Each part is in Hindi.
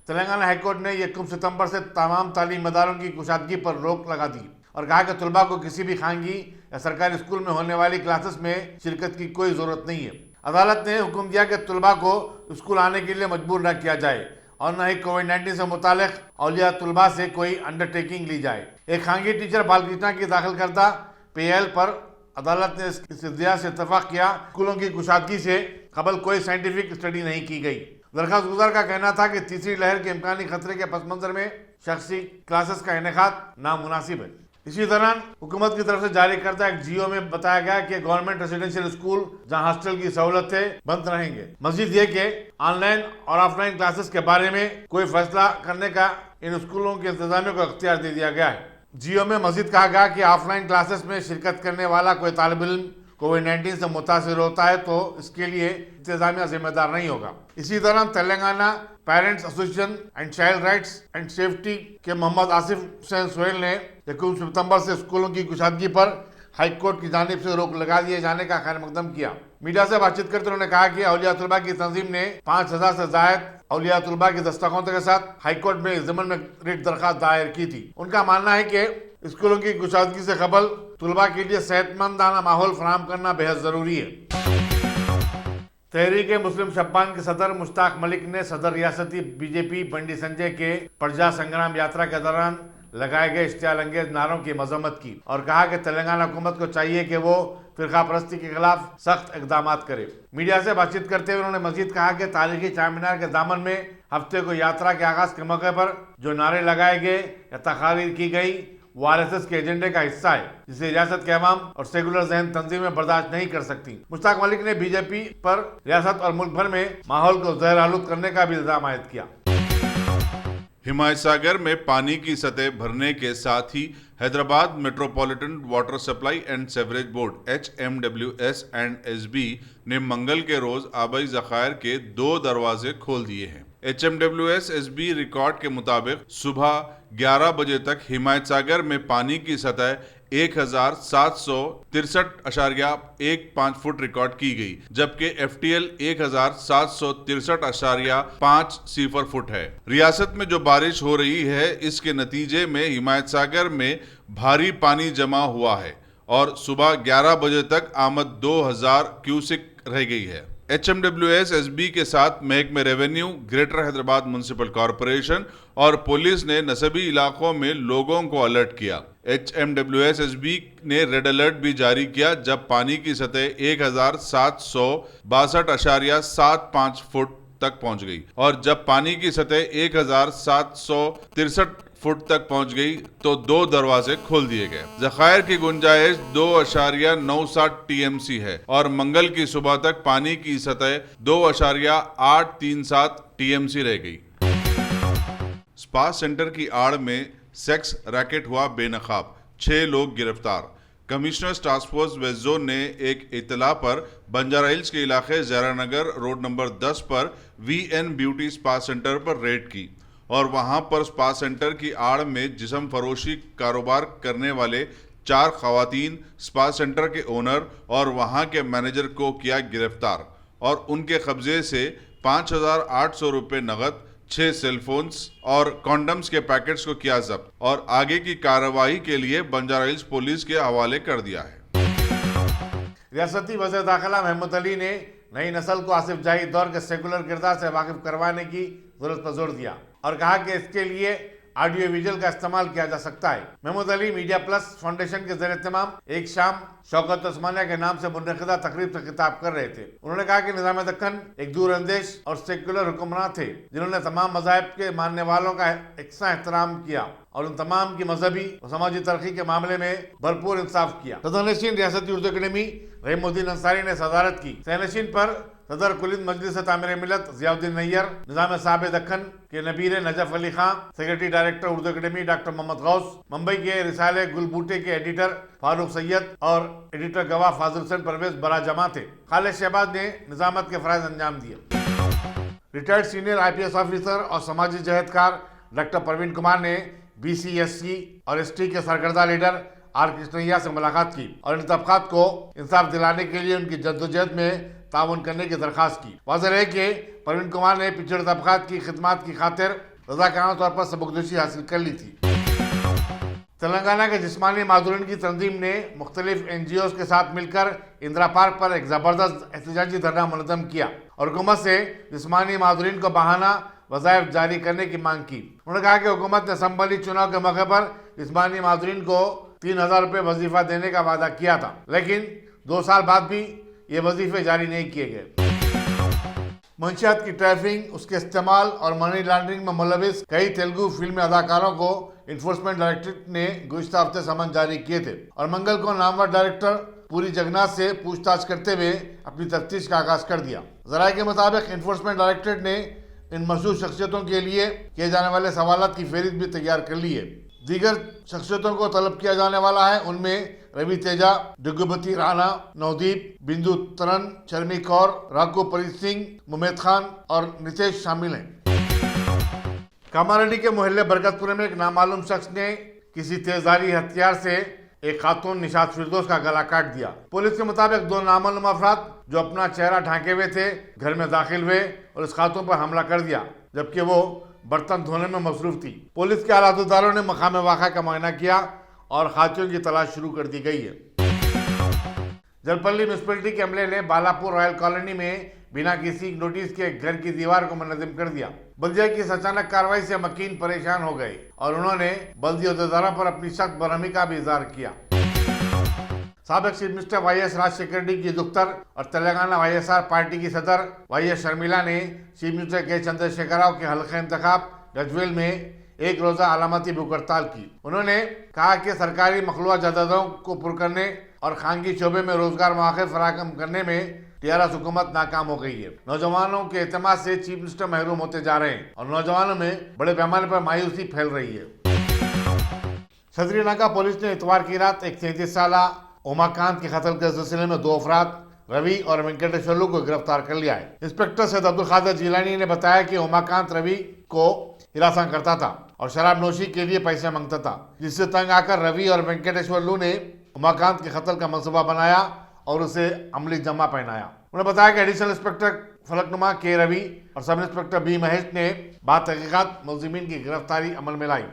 तेलंगाना हाईकोर्ट ने 1 सितंबर से तमाम तालीम इदारों की कुशादगी पर रोक लगा दी और कहा कि तलबा को किसी भी खानगी या सरकारी स्कूल में होने वाली क्लासेस में शिरकत की कोई जरूरत नहीं है। अदालत ने हुक्म दिया कि तलबा को स्कूल आने के लिए मजबूर न किया जाए और न ही कोविड-19 से मुतालिक औलिया तलबा से कोई अंडरटेकिंग ली जाए। एक खानगी टीचर बालकृष्णा की दाखिल करदा पीएल पर अदालत ने इस इद्दिया से इत्तफाक किया। स्कूलों की कुशादगी से कबल कोई साइंटिफिक स्टडी नहीं की गई। दरखास्त गुजार का कहना था कि तीसरी लहर के इम्कानी खतरे के पस मंजर में शख्सी क्लासेस का इनेकाद नामुनासिब है। इसी दौरान हुकूमत की तरफ से जारी करदा एक जीओ में बताया गया कि गवर्नमेंट रेसिडेंशियल स्कूल जहां हॉस्टल की सहूलतें बंद रहेंगे। मजीद ये कि ऑनलाइन और ऑफलाइन क्लासेस के बारे में कोई फैसला करने का इन स्कूलों के इंतजामिया को अख्तियार दे दिया गया है। जीओ में मजीद कहा गया कि ऑफलाइन क्लासेस में शिरकत करने वाला कोई तालिब इल्म कोविड-19 से मुतासिर होता है तो इसके लिए इंतजामिया जिम्मेदार नहीं होगा। इसी दौरान Telangana parents association and child rights and safety के मोहम्मद आसिफ हुसैन सोहेल ने 1 सितंबर से स्कूलों की कुशादगी पर हाईकोर्ट की जानिब से रोक लगा दिए जाने का खैर मकदम किया। मीडिया से बातचीत करते उन्होंने कहा कि औलिया तलबा की तंजीम ने 5000 से जायद औलिया तलबा की दस्तखतों के साथ हाईकोर्ट में इस ज़मन में रिट दरखास्त दायर की थी। उनका मानना है कि स्कूलों की कुशादगी से कबल तलबा के लिए सेहतमंदाना माहौल फराहम करना बेहद जरूरी है। तहरीक मुस्लिम शब्बान के सदर मुश्ताक मलिक ने सदर रियासती बीजेपी बंडी संजय के प्रजा संग्राम यात्रा के दौरान लगाए गए इश्तियाल अंगेज नारों की मजम्मत की और कहा कि तेलंगाना हुकूमत को चाहिए कि वो फिरका परस्ती के खिलाफ सख्त इकदाम करे। मीडिया से बातचीत करते हुए उन्होंने मजीद कहा कि तारीखी चार मीनार के दामन में हफ्ते को यात्रा के आगाज के मौके पर जो नारे लगाए गए या तकारीर की गई वो आरएसएस के एजेंडे का हिस्सा है जिसे रियासत के अवाम और सेकुलर जहन तंजीमें बर्दाश्त नहीं कर सकती। मुश्ताक मलिक ने बीजेपी पर रियासत और मुल्क भर में माहौल को जहर आलूद करने का भी इल्जाम आयद किया। हिमायत सागर में पानी की सतह भरने के साथ ही Hyderabad metropolitan water supply and sewerage board HMWS&SB ने मंगल के रोज आबई ज़खायर के 2 दरवाजे खोल दिए हैं। HMWS-SB रिकॉर्ड के मुताबिक सुबह 11 बजे तक हिमायत सागर में पानी की सतह 1763.15 फुट रिकॉर्ड की गई, जबकि FTL 1763.50 फुट है। रियासत में जो बारिश हो रही है इसके नतीजे में हिमायत सागर में भारी पानी जमा हुआ है और सुबह 11 बजे तक आमद 2000 क्यूसिक रह गई है। HMWS-SB के साथ महकमे revenue, greater Hyderabad municipal corporation और पुलिस ने नसबी इलाकों में लोगों को अलर्ट किया। HMWS-SB ने रेड अलर्ट भी जारी किया जब पानी की सतह 1762.75 फुट तक पहुंच गई और जब पानी की सतह 1763 फुट तक पहुंच गई तो 2 दरवाजे खोल दिए गए। ज़खायर की गुंजाइश 2.97 TMC है और मंगल की सुबह तक पानी की सतह 2.837 TMC रह गई। स्पा सेंटर की आड़ में सेक्स रैकेट हुआ बेनकाब, 6 लोग गिरफ्तार। Commissioners task force west zone ने एक इतला पर बंजारा हिल्स के इलाके जयरानगर रोड नंबर 10 पर VN ब्यूटी स्पा सेंटर पर रेड की और वहां पर स्पा सेंटर की आड़ में जिस्म फरोशी कारोबार करने वाले 4 खवातीन, स्पा सेंटर के ओनर और वहां के मैनेजर को किया गिरफ्तार और उनके कब्जे से 5,800 रुपये नगद, 6 सेलफोन्स और कॉन्डम्स के पैकेट्स को किया जब्त और आगे की कार्रवाई के लिए बंजारा हिल्स पुलिस के हवाले कर दिया है। रियासती वज़ीर दाखिला महमूद अली ने नई नस्ल को आसिफ जाही दौर के सेकुलर किरदार से वाकिफ करवाने की जरूरत पर जोर दिया और कहा कि इसके लिए ऑडियो विजुअल का इस्तेमाल किया जा सकता है। Mahmood Ali media plus foundation के ज़रिए तमाम एक शाम शौकत उस्मानिया के नाम से मुनक़िदा तकरीब से खिताब कर रहे थे। उन्होंने कहा कि निज़ाम दक्कन एक दूरअंदेश और सेकुलर हुक्मरान थे जिन्होंने तमाम मज़ाहिब के मानने वालों का यकसा एहतराम किया और उन तमाम की मजहबी और समाजी तरक्की के मामले में भरपूर इंसाफ किया। सदरनशीन रियासती उर्दू अकेडमी रहीमुद्दीन अंसारी ने सदारत की। सहनशीन पर सदर कुलिंद मजलिस तामीर मिलत ज़ियाउद्दीन नैयर, निज़ाम साहब दक्कन के नबीर Najaf Ali Khan, secretary director Urdu academy doctor Mohammed Ghaus, Mumbai के रिसाले गुलबूटे के एडिटर फारूक सैयद और एडिटर गवाह फाजिल हुसैन परवेज बरा जमा थे। खालिद शहबाज ने निजामत के फराइज अंजाम दिए। रिटायर्ड सीनियर IPS ऑफिसर और समाजी जहदकार डॉक्टर परवीन कुमार ने BC SC और ST के सरकर्दा लीडर R कृष्णैया से मुलाकात की और इन तबकात को इंसाफ दिलाने के लिए उनकी जद्दोजहद में ताउन करने की दरखास्त की। वाज़ेह है कि परवीन कुमार ने पिछड़े तबकात की खिदमात की खातिर रज़ाकाराना तौर पर सबकदोशी हासिल कर ली थी। तेलंगाना के जिस्मानी माजूरीन की तंजीम ने मुख्तलिफ NGOs के साथ मिलकर इंदिरा पार्क पर एक जबरदस्त एहतजाजी धरना मुनज़्ज़म किया और हुकूमत से जिस्मानी माजूरीन को बहाना वज़ाइफ जारी करने की मांग की। उन्होंने कहा कि हुकूमत ने असम्बली चुनाव के मौके पर जिस्मानी माजूरीन को 3,000 रुपये वजीफा देने का वादा किया था, लेकिन 2 साल बाद भी ये वजीफे जारी नहीं किए गए। मंशियात की ट्रैफिकिंग, उसके इस्तेमाल और मनी लॉन्ड्रिंग में मुलविस कई तेलुगु फिल्मी अदाकारों को इन्फोर्समेंट डायरेक्टरेट ने गुज़िश्ता हफ्ते समन जारी किए थे और मंगल को नामवर डायरेक्टर पूरी जगन्नाथ से पूछताछ करते हुए अपनी तफ्तीश का आगाज कर दिया। जराये के मुताबिक इन्फोर्समेंट डायरेक्टरेट ने इन मशहूर शख्सियतों के लिए किए जाने वाले सवालात की फहरिस्त भी तैयार कर ली है। दीगर शख्सियतों को तलब किया जाने वाला है, उनमें रवि तेजा, डुगुबती राणा, नवदीप, बिंदु तरन, शर्मी कौर, राघो प्रीत सिंह, मुमेद खान और नितेश शामिल हैं। कामारेड्डी के मोहल्ले बरकतपुर में एक नामालूम शख्स ने किसी तेजधारी हथियार से एक खातून निशात फिरदौस का गला काट दिया। पुलिस के मुताबिक 2 नामालूम अफराद जो अपना चेहरा ढांके हुए थे घर में दाखिल हुए और इस खातून पर हमला कर दिया, जबकि वो बर्तन धोने में मसरूफ थी। पुलिस के आलादारों ने मकाम वाक़ा का मुआयना किया और खातून की तलाश शुरू कर दी गई है। जलपल्ली म्यूनसिपैलिटी के अमले ने बालापुर रॉयल कॉलोनी में बिना किसी नोटिस के घर की दीवार को मुनज़्ज़म कर दिया। बल्दिया की इस अचानक कार्रवाई से मकीन परेशान हो गए और उन्होंने बल्दी अहदेदारों पर अपनी सख्त बरहमी का भी इज़हार किया। साबिक chief minister YS Rajasekhara Reddy की दुख्तर और तेलंगाना YSR पार्टी की सदर YS शर्मिला ने चीफ मिनिस्टर के चंद्रशेखर राव के हल्का इंतखाब गजवेल में एक रोजा अलामती भूख हड़ताल की। उन्होंने कहा कि सरकारी मखलूआ जायदादों को पुर करने और खानगी शोबे में रोजगार मौके फराहम करने में TRS हुकूमत नाकाम हो गई है। नौजवानों के एतमाद से चीफ मिनिस्टर महरूम होते जा रहे हैं और नौजवानों में बड़े पैमाने पर मायूसी फैल रही है। छतरीनाका पुलिस ने इतवार की रात एक 33 साला उमाकांत के कत्ल के सिलसिले में 2 अफराद रवि और वेंकटेश्वरलू को गिरफ्तार कर लिया है। इंस्पेक्टर सैयद अब्दुल खादर जिलानी ने बताया कि उमाकांत रवि को हिरासत करता था और शराब नोशी के लिए पैसे मांगता था, जिससे तंग आकर रवि और वेंकटेश्वरलू ने उमाकांत के कत्ल का मंसूबा बनाया और उसे अमली जमा पहनाया। उन्होंने बताया कि एडिशनल इंस्पेक्टर फलकनुमा के रवि और सब इंस्पेक्टर B महेश ने बाद तहकीकात मुलजिमीन की गिरफ्तारी अमल में लाई।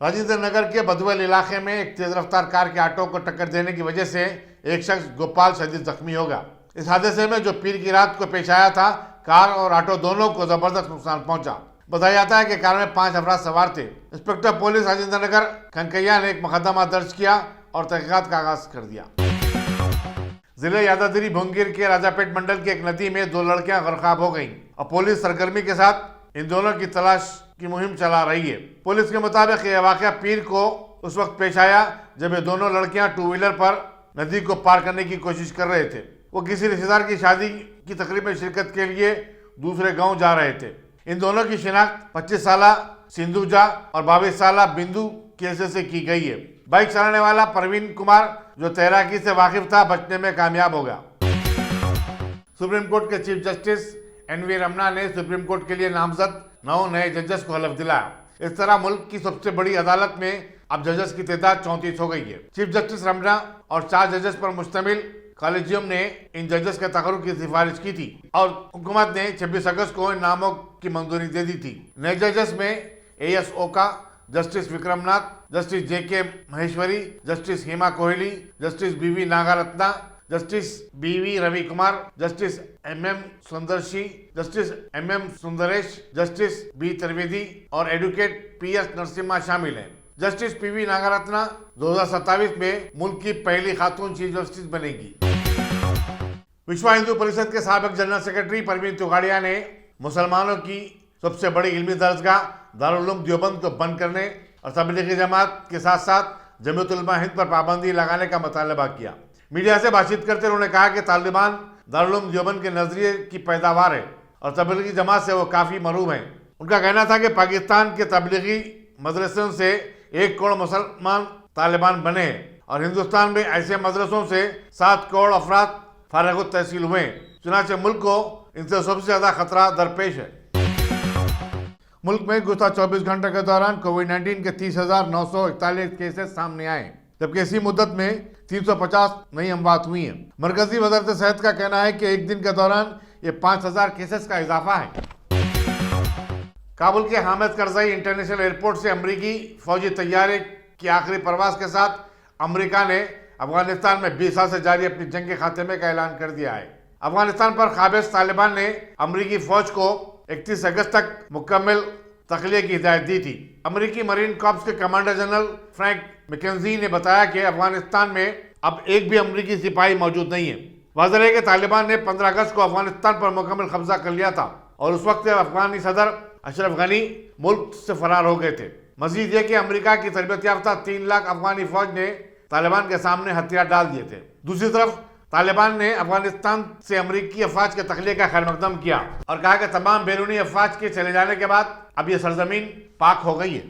राजेंद्र नगर के बदवेल इलाके में एक तेज रफ्तार कार के ऑटो को टक्कर देने की वजह से एक शख्स गोपाल शदीद जख्मी हो गया। इस हादसे में जो पीर की रात को पेश आया था, कार और ऑटो दोनों को जबरदस्त नुकसान पहुंचा। बताया जाता है कि कार में 5 अफराद सवार थे। इंस्पेक्टर पुलिस राजेंद्र नगर खनकैया ने एक मुकदमा दर्ज किया और तहकीकात का आगाज कर दिया। जिले यादाद्री भोंगीर के राजापेट मंडल की एक नदी में 2 लड़कियां गरकाब हो गईं और पुलिस सरगर्मी के साथ इन दोनों की तलाश की मुहिम चला रही है। पुलिस के मुताबिक यह वाकया पीर को उस वक्त पेश आया जब ये दोनों लड़कियां 2 व्हीलर पर नदी को पार करने की कोशिश कर रहे थे। वो किसी रिश्तेदार की शादी की तकरीब में शिरकत के लिए दूसरे गांव जा रहे थे। इन दोनों की शिनाख्त 25 साला सिंधुजा और 22 साला बिंदु केसे से की गई है। बाइक चलाने वाला परवीन कुमार जो तैराकी से वाकिफ था, बचने में कामयाब हो गया। सुप्रीम कोर्ट के चीफ जस्टिस NV रमना ने सुप्रीम कोर्ट के लिए नामजद 9 नए जजेस को हलफ दिलाया। इस तरह मुल्क की सबसे बड़ी अदालत में अब जजेस की तादाद 34 हो गई है। चीफ जस्टिस रमना और 4 जजेस पर मुश्तमिल कॉलेजियम ने इन जजेस के तकर्रुर की सिफारिश की थी और हुकूमत ने 26 अगस्त को इन नामों की मंजूरी दे दी थी। नए जजेस में AS Oka, justice Vikramnath, justice JK Maheshwari, justice Hema Kohli, justice BV Nagarathna, justice BV Ravi Kumar, justice MM Sundaresh, justice MM Sundaresh, justice B Trivedi और एडवोकेट PS नरसिम्हा शामिल हैं। जस्टिस PV नागारत्ना 2027 में मुल्क की पहली खातून चीफ जस्टिस बनेगी। विश्व हिंदू परिषद के साबिक जनरल सेक्रेटरी परवीन तुगाड़िया ने मुसलमानों की सबसे बड़ी इल्मी दरसगाह दारुल उलूम देवबंद को बंद करने और तबलीगी जमात के साथ साथ जमीयत उलमा हिंद पर पाबंदी लगाने का मुतालबा किया। मीडिया से बातचीत करते उन्होंने कहा कि तालिबान दारुल उलूम देवबंद के नजरिए की पैदावार है और तबलीगी जमात से वो काफ़ी मरूब हैं। उनका कहना था कि पाकिस्तान के तबलीगी मदरसों से 1 करोड़ मुसलमान तालिबान बने और हिंदुस्तान में ऐसे मदरसों से 7 करोड़ अफराद फारग तहसील हुए। चुनांचे मुल्क को इनसे सबसे ज़्यादा खतरा दरपेश है। मुल्क में गुज़श्ता 24 घंटे के दौरान कोविड-19 के 30,941 केसेस सामने आए, जबकि इसी मुद्दत में 350 नई अमवात हुई हैं। मरकजी वज़ारत सेहत का कहना है कि एक दिन के दौरान ये 5,000 केसेस का इजाफा है। काबुल के हामिद करज़ई इंटरनेशनल एयरपोर्ट से अमरीकी फौजी तैयारे की आखिरी परवाज के साथ अमरीका ने अफगानिस्तान में 20 साल से जारी अपनी जंग के खात्मे का ऐलान कर दिया है। अफगानिस्तान पर काबिज तालिबान ने अमरीकी फौज को 31 अगस्त तक मुकम्मल तखलिये की हिदायत दी थी। अमरीकी मरीन कॉर्प्स के कमांडर जनरल फ्रैंक मैकेंजी ने बताया कि अफगानिस्तान में अब एक भी अमरीकी सिपाही मौजूद नहीं है। वाज़ेह है कि तालिबान ने 15 अगस्त को अफगानिस्तान पर मुकम्मल कब्जा कर लिया था और उस वक्त अफगानी सदर अशरफ गनी मुल्क से फरार हो गए थे। मजीद ये कि अमेरिका की तरबियत याफ्ता 3 लाख अफगानी फौज ने तालिबान के सामने हथियार डाल दिए थे। दूसरी तरफ तालिबान ने अफगानिस्तान से अमरीकी अफवाज के तखलिये का खैर मकदम किया और कहा कि तमाम बैरूनी अफवाज के चले जाने के बाद अब यह सरजमीन पाक हो गई है।